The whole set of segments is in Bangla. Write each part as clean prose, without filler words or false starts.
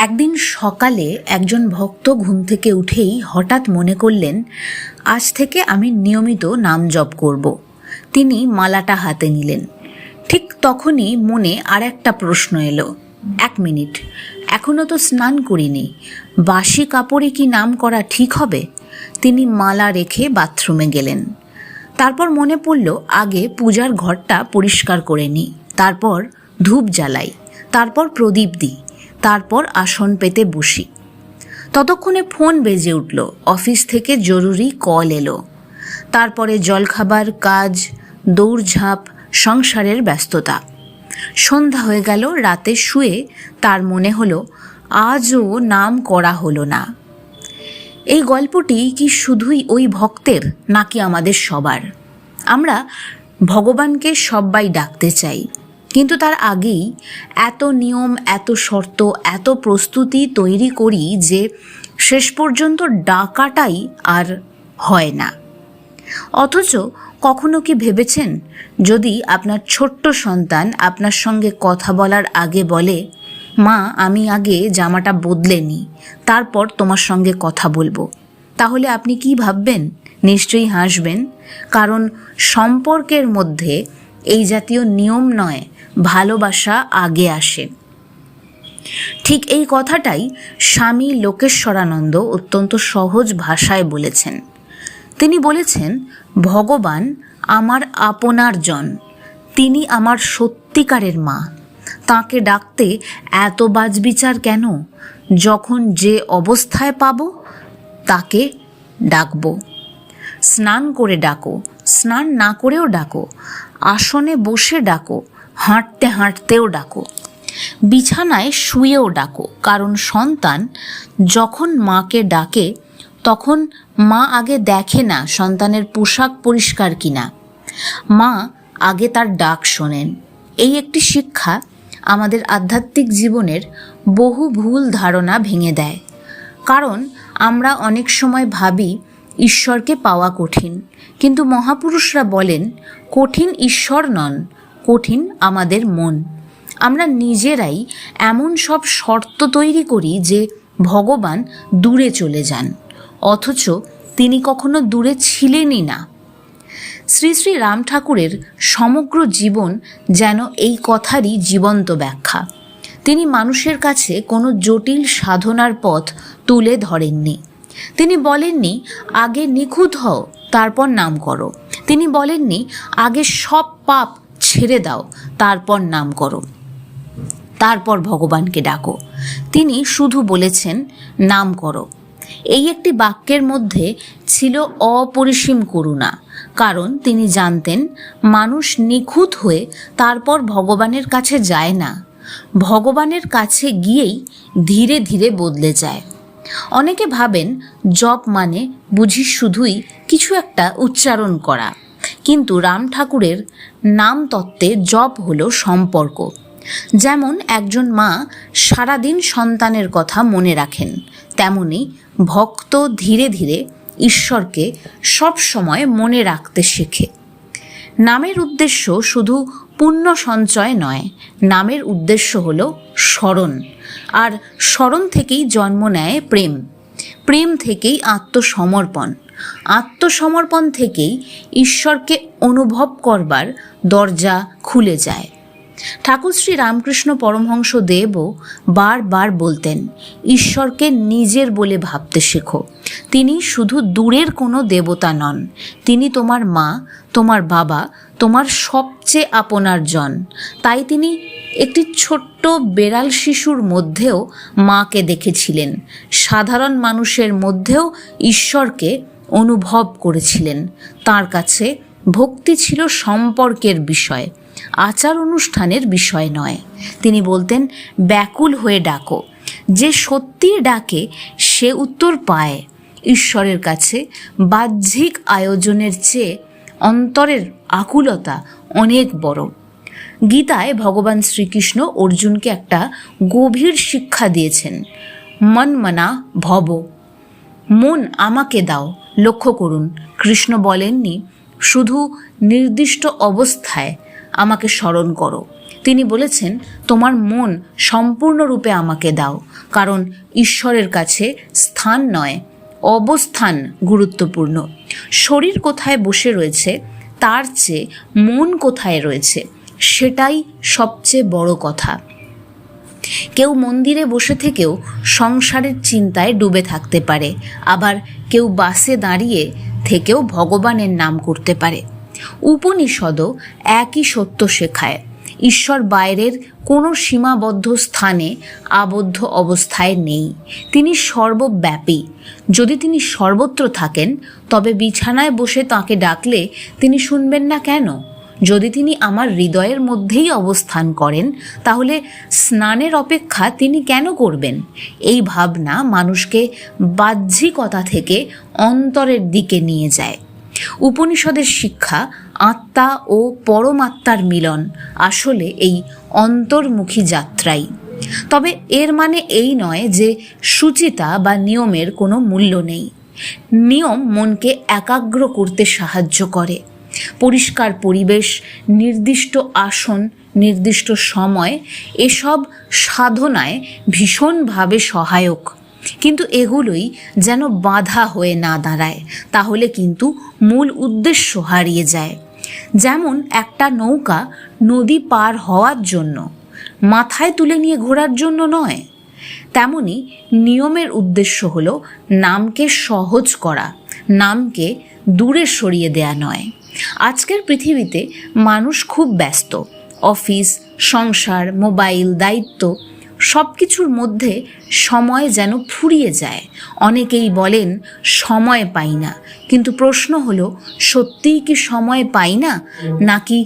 একদিন সকালে একজন ভক্ত ঘুম থেকে উঠেই হঠাৎ মনে করলেন, আজ থেকে আমি নিয়মিত নাম জপ করব। তিনি মালাটা হাতে নিলেন। ঠিক তখনই মনে আর একটা প্রশ্ন এলো, 1 মিনিট, এখনও তো স্নান করিনি, বাসি কাপড়ে কি নাম করা ঠিক হবে? তিনি মালা রেখে বাথরুমে গেলেন। তারপর মনে পড়ল, আগে পূজার ঘরটা পরিষ্কার করে নিই, তারপর ধূপ জ্বালাই, তারপর প্রদীপ দিই, তারপর আসন পেতে বসি। ততক্ষণে ফোন বেজে উঠল, অফিস থেকে জরুরি কল এলো। তারপরে জলখাবার, কাজ, দৌড়ঝাঁপ, সংসারের ব্যস্ততা। সন্ধ্যা হয়ে গেল। রাতে শুয়ে তার মনে হলো, আজও নাম করা হলো না। এই গল্পটি কি শুধুই ওই ভক্তের, নাকি আমাদের সবার? আমরা ভগবানকে সবাই ডাকতে চাই, কিন্তু তার আগেই এত নিয়ম, এত শর্ত, এত প্রস্তুতি তৈরি করি যে শেষ পর্যন্ত ডাকাটাই আর হয় না। অথচ কখনো কি ভেবেছেন, যদি আপনার ছোট্ট সন্তান আপনার সঙ্গে কথা বলার আগে বলে, মা আমি আগে জামাটা বদলে নিই, তারপর তোমার সঙ্গে কথা বলবো, তাহলে আপনি কি ভাববেন? নিশ্চয়ই হাসবেন, কারণ সম্পর্কের মধ্যে এই জাতীয় নিয়ম নয়, ভালোবাসা আগে আসে। ঠিক এই কথাটাই স্বামী লোকেশ্বরানন্দ অত্যন্ত সহজ ভাষায় বলেছেন। তিনি বলেছেন, ভগবান আমার আপনার জন, তিনি আমার সত্যিকারের মা। তাঁকে ডাকতে এত বাজবিচার কেন? যখন যে অবস্থায় পাবো তাকে ডাকবো। স্নান করে ডাকো, স্নান না করেও ডাকো, আসনে বসে ডাকো, হাঁটতে হাঁটতেও ডাকো, বিছানায় শুয়েও ডাকো। কারণ সন্তান যখন মাকে ডাকে তখন মা আগে দেখে না সন্তানের পোশাক পরিষ্কার কিনা, মা আগে তার ডাক শোনেন। এই একটি শিক্ষা আমাদের আধ্যাত্মিক জীবনের বহু ভুল ধারণা ভেঙে দেয়। কারণ আমরা অনেক সময় ভাবি ঈশ্বরকে পাওয়া কঠিন, কিন্তু মহাপুরুষরা বলেন, কঠিন ঈশ্বর নন, কঠিন আমাদের মন। আমরা নিজেরাই এমন সব শর্ত তৈরি করি যে ভগবান দূরে চলে যান, অথচ তিনি কখনো দূরে ছিলেনই না। শ্রী শ্রী রাম ঠাকুরের সমগ্র জীবন যেন এই কথারই জীবন্ত ব্যাখ্যা। তিনি মানুষের কাছে কোনো জটিল সাধনার পথ তুলে ধরেননি। তিনি বলেননি, আগে নিখুঁত হও, তারপর নাম করো। তিনি বলেননি, আগে সব পাপ ছেড়ে দাও, তারপর নাম করো, তারপর ভগবানকে ডাকো। তিনি শুধু বলেছেন, নাম করো। এই একটি বাক্যের মধ্যে ছিল অপরিসীম করুণা, কারণ তিনি জানতেন মানুষ নিখুঁত হয়ে তারপর ভগবানের কাছে যায় না, ভগবানের কাছে গিয়েই ধীরে ধীরে বদলে যায়। অনেকে ভাবেন জপ মানে বুঝি শুধুই কিছু একটা উচ্চারণ করা, কিন্তু রাম ঠাকুরের নাম তত্ত্বে জপ হলো সম্পর্ক। যেমন একজন মা সারাদিন সন্তানের কথা মনে রাখেন, তেমনি ভক্ত ধীরে ধীরে ঈশ্বরকে সব সময় মনে রাখতে শেখে। নামের উদ্দেশ্য শুধু পুণ্য সঞ্চয় নয়, নামের উদ্দেশ্য হলো স্মরণ, আর স্মরণ থেকেই জন্ম নেয় প্রেম, প্রেম থেকেই আত্মসমর্পণ, আত্মসমর্পণ থেকেই ঈশ্বরকে অনুভব করবার দরজা খুলে যায়। ঠাকুর শ্রী রামকৃষ্ণ পরমহংস দেবও বারবার বলতেন, ঈশ্বরকে নিজের বলে ভাবতে শেখো। তিনি শুধু দূরের কোনো দেবতা নন, তিনি তোমার মা, তোমার বাবা, তোমার সবচেয়ে আপনার জন। তাই তিনি একটি ছোট্ট বেড়াল শিশুর মধ্যেও মাকে দেখেছিলেন, সাধারণ মানুষের মধ্যেও ঈশ্বরকে অনুভব করেছিলেন। তার কাছে ভক্তি ছিল সম্পর্কের বিষয়, আচার অনুষ্ঠানের বিষয় নয়। তিনি বলতেন, ব্যাকুল হয়ে ডাকো, যে সত্যি ডাকে সে উত্তর পায়। ঈশ্বরের কাছে বাহ্যিক আয়োজনের চেয়ে অন্তরের আকুলতা অনেক বড়। গীতায় ভগবান শ্রীকৃষ্ণ অর্জুনকে একটা গভীর শিক্ষা দিয়েছেন, মন মনা ভব, মন আমাকে দাও। লক্ষ্য করুন, কৃষ্ণ বলেননি শুধু নির্দিষ্ট অবস্থায় আমাকে স্মরণ করো। তিনি বলেছেন, তোমার মন সম্পূর্ণরূপে আমাকে দাও, কারণ ঈশ্বরের কাছে স্থান নয়, অবস্থান গুরুত্বপূর্ণ। শরীর কোথায় বসে রয়েছে তার চেয়ে মন কোথায় রয়েছে সেটাই সবচেয়ে বড় কথা। কেউ মন্দিরে বসে থেকেও সংসারের চিন্তায় ডুবে থাকতে পারে, আবার কেউ বাসে দাঁড়িয়ে থেকেও ভগবানের নাম করতে পারে। উপনিষদও একই সত্য শেখায়, ঈশ্বর বাইরের কোনো সীমাবদ্ধ স্থানে আবদ্ধ অবস্থায় নেই, তিনি সর্বব্যাপী। যদি তিনি সর্বত্র থাকেন তবে বিছানায় বসে তাঁকে ডাকলে তিনি শুনবেন না কেন? যদি তিনি আমার হৃদয়ের মধ্যেই অবস্থান করেন তাহলে স্নানের অপেক্ষা তিনি কেন করবেন? এই ভাবনা মানুষকে বাহ্যিকতা থেকে অন্তরের দিকে নিয়ে যায়। উপনিষদের শিক্ষা আত্মা ও পরমাত্মার মিলন আসলে এই অন্তর্মুখী যাত্রাই। তবে এর মানে এই নয় যে শুচিতা বা নিয়মের কোনো মূল্য নেই। নিয়ম মনকে একাগ্র করতে সাহায্য করে। পরিষ্কার পরিবেশ, নির্দিষ্ট আসন, নির্দিষ্ট সময় এসব সাধনায় ভীষণভাবে সহায়ক। কিন্তু এগুলোই যেন বাধা হয়ে না দাঁড়ায়, তাহলে কিন্তু মূল উদ্দেশ্য হারিয়ে যায়। যেমন একটা নৌকা নদী পার হওয়ার জন্য, মাথায় তুলে নিয়ে ঘোরার জন্য নয়, তেমনি নিয়মের উদ্দেশ্য হলো নামকে সহজ করা, নামকে দূরে সরিয়ে দেয়া নয়। আজকের পৃথিবীতে মানুষ খুব ব্যস্ত। অফিস, সংসার, মোবাইল, দায়িত্ব সব কিছুর মধ্যে সময় যেন ফুরিয়ে যায়। অনেকেই বলেন সময় পাই না, কিন্তু প্রশ্ন হলো, সত্যিই কি সময় পাই না, নাকি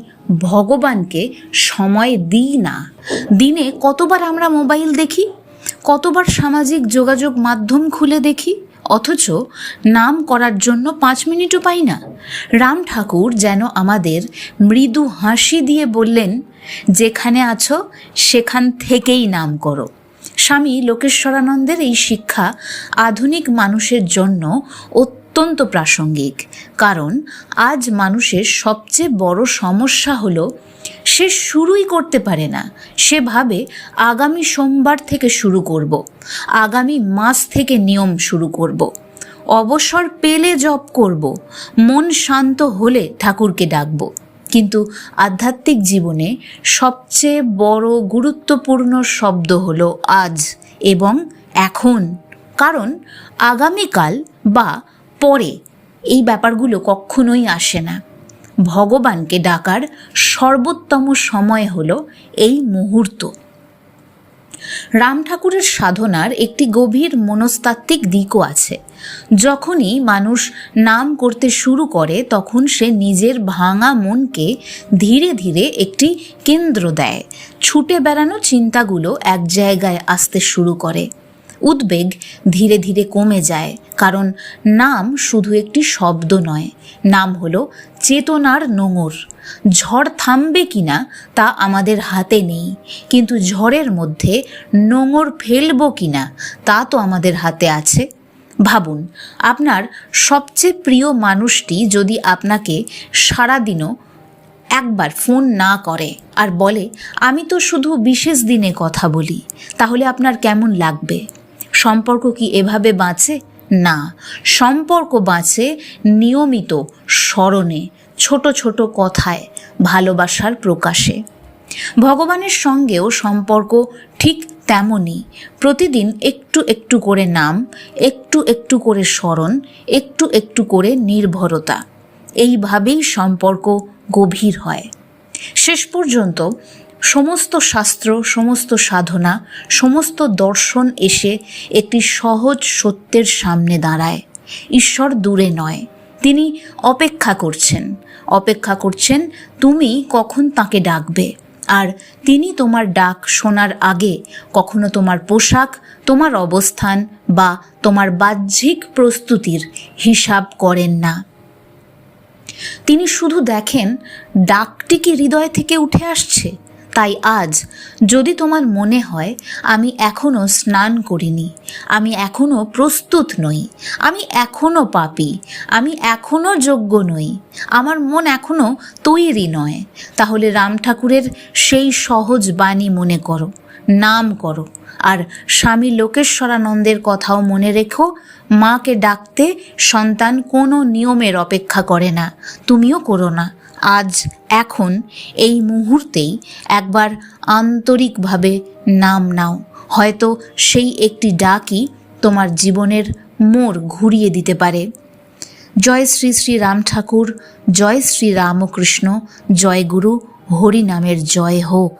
ভগবানকে সময় দিই না? দিনে কতবার আমরা মোবাইল দেখি, কতবার সামাজিক যোগাযোগ মাধ্যম খুলে দেখি, অথচ নাম করার জন্য 5 মিনিটও পাই না। রাম ঠাকুর যেন আমাদের মৃদু হাসি দিয়ে বললেন, যেখানে আছো সেখান থেকেই নাম করো। স্বামী লোকেশ্বরানন্দের এই শিক্ষা আধুনিক মানুষের জন্য অত্যন্ত প্রাসঙ্গিক, কারণ আজ মানুষের সবচেয়ে বড় সমস্যা হলো সে শুরুই করতে পারে না। সে ভাবে আগামী সোমবার থেকে শুরু করব, আগামী মাস থেকে নিয়ম শুরু করব, অবসর পেলে জপ করব, মন শান্ত হলে ঠাকুরকে ডাকব। কিন্তু আধ্যাত্মিক জীবনে সবচেয়ে বড় গুরুত্বপূর্ণ শব্দ হলো আজ এবং এখন। কারণ আগামীকাল বা পরে এই ব্যাপারগুলো কখনোই আসে না। ভগবানকে ডাকার সর্বোত্তম সময় হলো এই মুহূর্ত। রাম ঠাকুরের সাধনার একটি গভীর মনস্তাত্ত্বিক দিকও আছে। যখনই মানুষ নাম করতে শুরু করে তখন সে নিজের ভাঙা মনকে ধীরে ধীরে একটি কেন্দ্র দেয়। ছুটে বেড়ানো চিন্তাগুলো এক জায়গায় আসতে শুরু করে। উদ্বেগ ধীরে ধীরে কমে যায়, কারণ নাম শুধু একটি শব্দ নয়, নাম হলো চেতনার নোঙর। ঝড় থামবে কিনা তা আমাদের হাতে নেই, কিন্তু ঝড়ের মধ্যে নোঙর ফেলবো কিনা তা তো আমাদের হাতে আছে। ভাবুন, আপনার সবচেয়ে প্রিয় মানুষটি যদি আপনাকে সারাদিনও একবার ফোন না করে আর বলে, আমি তো শুধু বিশেষ দিনে কথা বলি, তাহলে আপনার কেমন লাগবে? সম্পর্ক কি এভাবে বাঁচে? না, সম্পর্ক বাঁচে নিয়মিত স্মরণে, ছোট ছোট কথায়, ভালোবাসার প্রকাশে। ভগবানের সঙ্গেও সম্পর্ক ঠিক তেমনই। প্রতিদিন একটু একটু করে নাম, একটু একটু করে স্মরণ, একটু একটু করে নির্ভরতা, এইভাবেই সম্পর্ক গভীর হয়। শেষ পর্যন্ত সমস্ত শাস্ত্র, সমস্ত সাধনা, সমস্ত দর্শন এসে একটি সহজ সত্যের সামনে দাঁড়ায়। ঈশ্বর দূরে নয়, তিনি অপেক্ষা করছেন। অপেক্ষা করছেন তুমি কখন তাকে ডাকবে। আর তিনি তোমার ডাক শোনার আগে কখনো তোমার পোশাক, তোমার অবস্থান বা তোমার বাহ্যিক প্রস্তুতির হিসাব করেন না। তিনি শুধু দেখেন ডাকটি কি হৃদয় থেকে উঠে আসছে, তাই আজ যদি তোমার মনে হয় আমি এখনও স্নান করিনি, আমি এখনও প্রস্তুত নই, আমি এখনও পাপী, আমি এখনও যোগ্য নই, আমার মন এখনও তৈরি নয়, তাহলে রাম ঠাকুরের সেই সহজ বাণী মনে করো, নাম করো। আর স্বামী লোকেশ্বরানন্দের কথাও মনে রেখো, মাকে ডাকতে সন্তান কোনো নিয়মের অপেক্ষা করে না, তুমিও করো না। আজ এখন এই মুহূর্তেই একবার আন্তরিকভাবে নাম নাও, হয়তো সেই একটি ডাকই তোমার জীবনের মোড় ঘুরিয়ে দিতে পারে। জয় শ্রী শ্রী রাম ঠাকুর, জয় শ্রী রামকৃষ্ণ, জয় গুরু, হরি নামের জয় হোক।